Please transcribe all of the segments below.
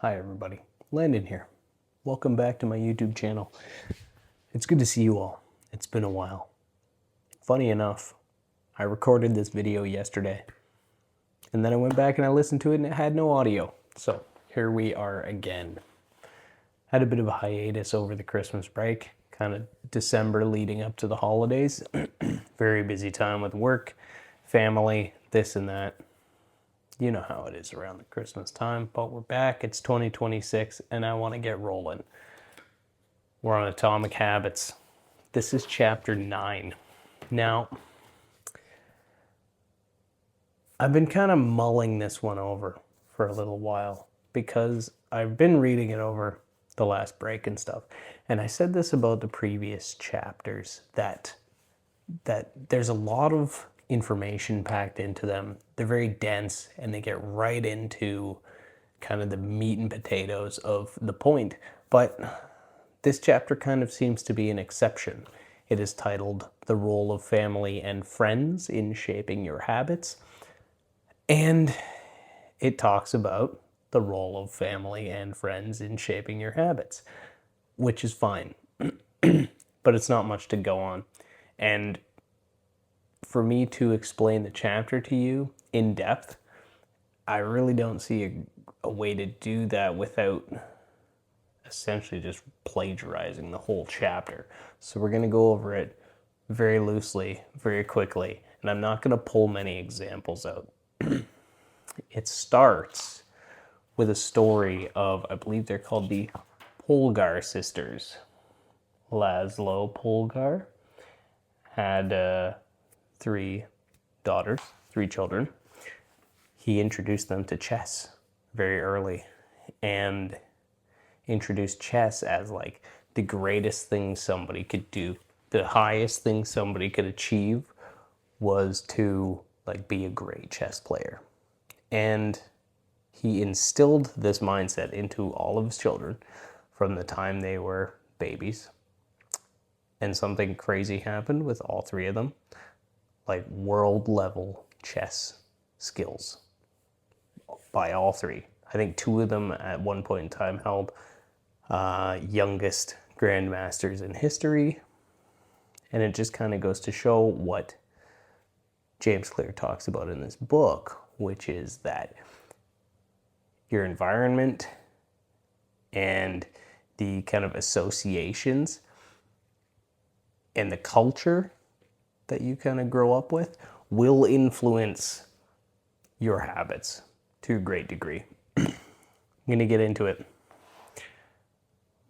Hi everybody, Landon here. Welcome back to my YouTube channel. It's good to see you all. It's been a while. Funny enough, I recorded this video yesterday and then I went back and I listened to it and it had no audio. So here we are again. Had a bit of a hiatus over the Christmas break, kind of December leading up to the holidays. Very busy time with work, family, this and that. You know how it is around the Christmas time, but we're back. It's 2026 and I want to get rolling. We're on Atomic Habits. This is chapter 9. Now, I've been kind of mulling this one over for a little while because I've been reading it over the last break and stuff. And I said this about the previous chapters that there's a lot of information packed into them. They're very dense and they get right into kind of the meat and potatoes of the point. But this chapter kind of seems to be an exception. It is titled The Role of Family and Friends in Shaping Your Habits. And it talks about the role of family and friends in shaping your habits, which is fine. But it's not much to go on. And for me to explain the chapter to you in depth, I really don't see a way to do that without essentially just plagiarizing the whole chapter. So we're going to go over it very loosely, very quickly, and I'm not going to pull many examples out. It starts with a story of, I believe they're called the Polgar sisters. Laszlo Polgar had 3 daughters, 3 children. He introduced them to chess very early and introduced chess as like the greatest thing somebody could do. The highest thing somebody could achieve was to like be a great chess player. And he instilled this mindset into all of his children from the time they were babies. And something crazy happened with all 3 of them. Like world level chess skills by all 3. I think 2 of them at one point in time held youngest grandmasters in history. And it just kind of goes to show what James Clear talks about in this book, which is that your environment and the kind of associations and the culture that you kind of grow up with will influence your habits to a great degree. I'm going to get into it.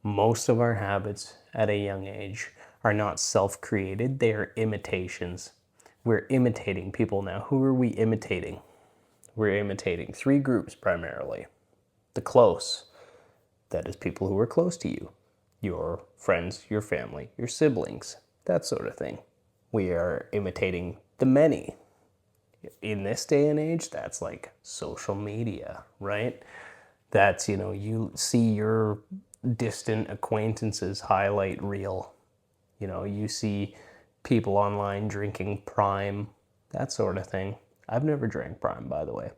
Most of our habits at a young age are not self-created. They are imitations. We're imitating people now. Who are we imitating? We're imitating 3 groups primarily. The close, that is people who are close to you. Your friends, your family, your siblings, that sort of thing. We are imitating the many. In this day and age, that's like social media, right? That's, you see your distant acquaintances highlight reel. You see people online drinking Prime, that sort of thing. I've never drank Prime, by the way.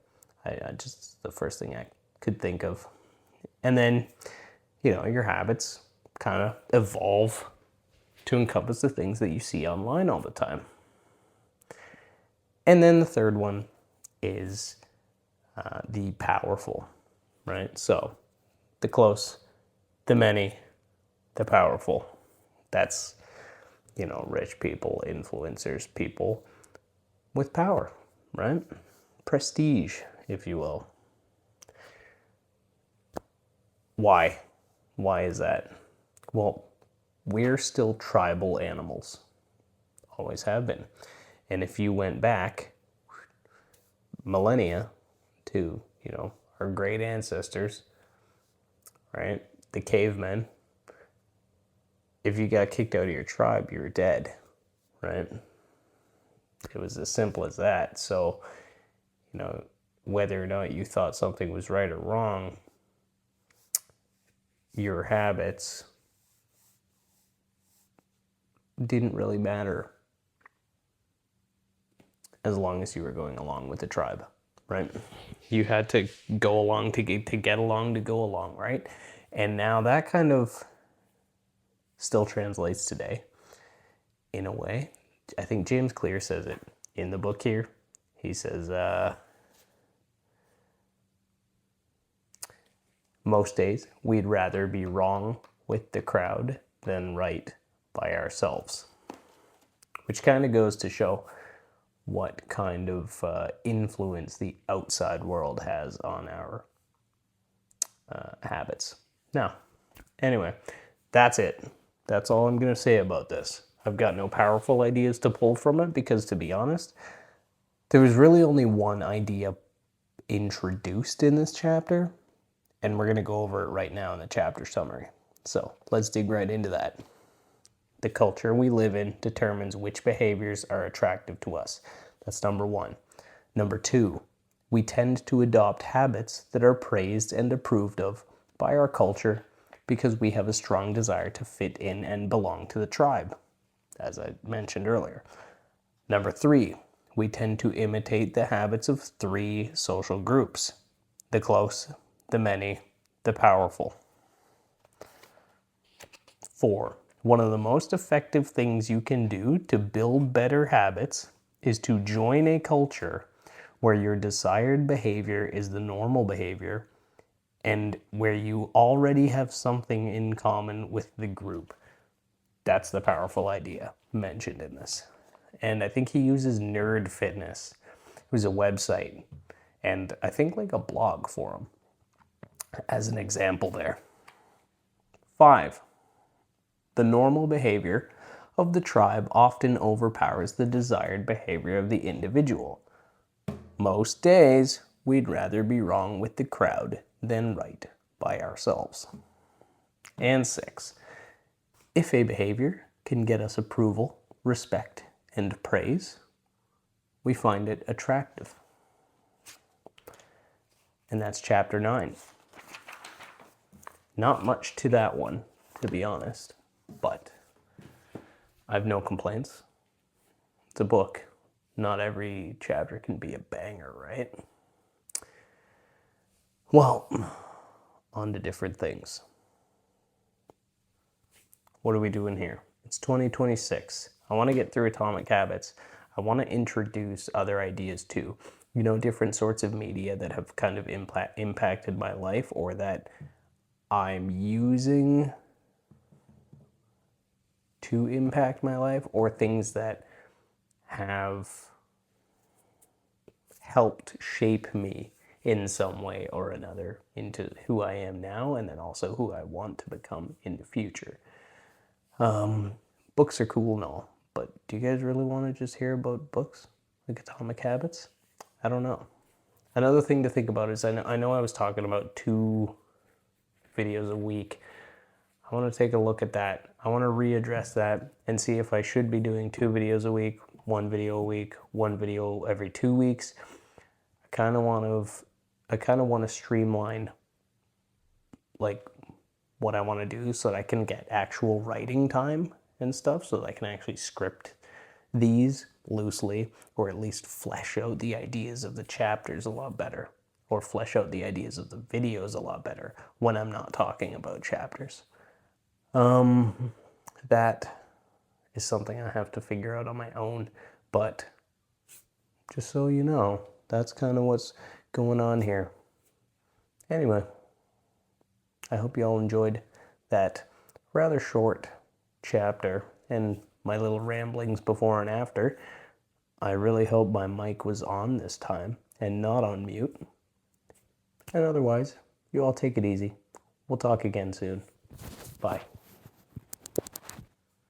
I just, the first thing I could think of. And then, your habits kind of evolve to encompass the things that you see online all the time. And then the third one is the powerful, right? So the close, the many, the powerful. That's, rich people, influencers, people with power, right? Prestige, if you will. Why? Why is that? Well, we're still tribal animals. Always have been. And if you went back millennia to, our great ancestors, right? The cavemen, if you got kicked out of your tribe, you were dead, right? It was as simple as that. So, whether or not you thought something was right or wrong, your habits didn't really matter as long as you were going along with the tribe. right? You had to go along to get along to go along, right? And now that kind of still translates today in a way. I think James Clear says it in the book here. He says, most days we'd rather be wrong with the crowd than right by ourselves, which kind of goes to show what kind of influence the outside world has on our habits. Now, anyway, that's it. That's all I'm going to say about this. I've got no powerful ideas to pull from it because, to be honest, there was really only one idea introduced in this chapter, and we're going to go over it right now in the chapter summary. So let's dig right into that. The culture we live in determines which behaviors are attractive to us. That's number one. Number two, we tend to adopt habits that are praised and approved of by our culture because we have a strong desire to fit in and belong to the tribe, as I mentioned earlier. Number three, we tend to imitate the habits of three social groups: the close, the many, the powerful. 4. One of the most effective things you can do to build better habits is to join a culture where your desired behavior is the normal behavior and where you already have something in common with the group. That's the powerful idea mentioned in this. And I think he uses Nerd Fitness, who's a website, and I think like a blog forum, as an example there. 5. The normal behavior of the tribe often overpowers the desired behavior of the individual. Most days, we'd rather be wrong with the crowd than right by ourselves. And 6. If a behavior can get us approval, respect, and praise, we find it attractive. And that's chapter 9. Not much to that one, to be honest, but I've no complaints. It's a book. Not every chapter can be a banger, right? Well, on to different things. What are we doing here? It's 2026. I want to get through Atomic Habits. I want to introduce other ideas too. You know, different sorts of media that have kind of impacted my life or that I'm using to impact my life, or things that have helped shape me in some way or another into who I am now and then also who I want to become in the future. Books are cool and all, but do you guys really want to just hear about books like Atomic Habits? I don't know. Another thing to think about is I know I was talking about 2 videos a week. I want to take a look at that. I want to readdress that and see if I should be doing 2 videos a week, 1 video a week, 1 video every 2 weeks. I kind of want to streamline like what I want to do so that I can get actual writing time and stuff, so that I can actually script these loosely, or at least flesh out the ideas of the chapters a lot better, or flesh out the ideas of the videos a lot better when I'm not talking about chapters. That is something I have to figure out on my own, but just so you know, that's kind of what's going on here. Anyway, I hope you all enjoyed that rather short chapter and my little ramblings before and after. I really hope my mic was on this time and not on mute. And otherwise, you all take it easy. We'll talk again soon. Bye.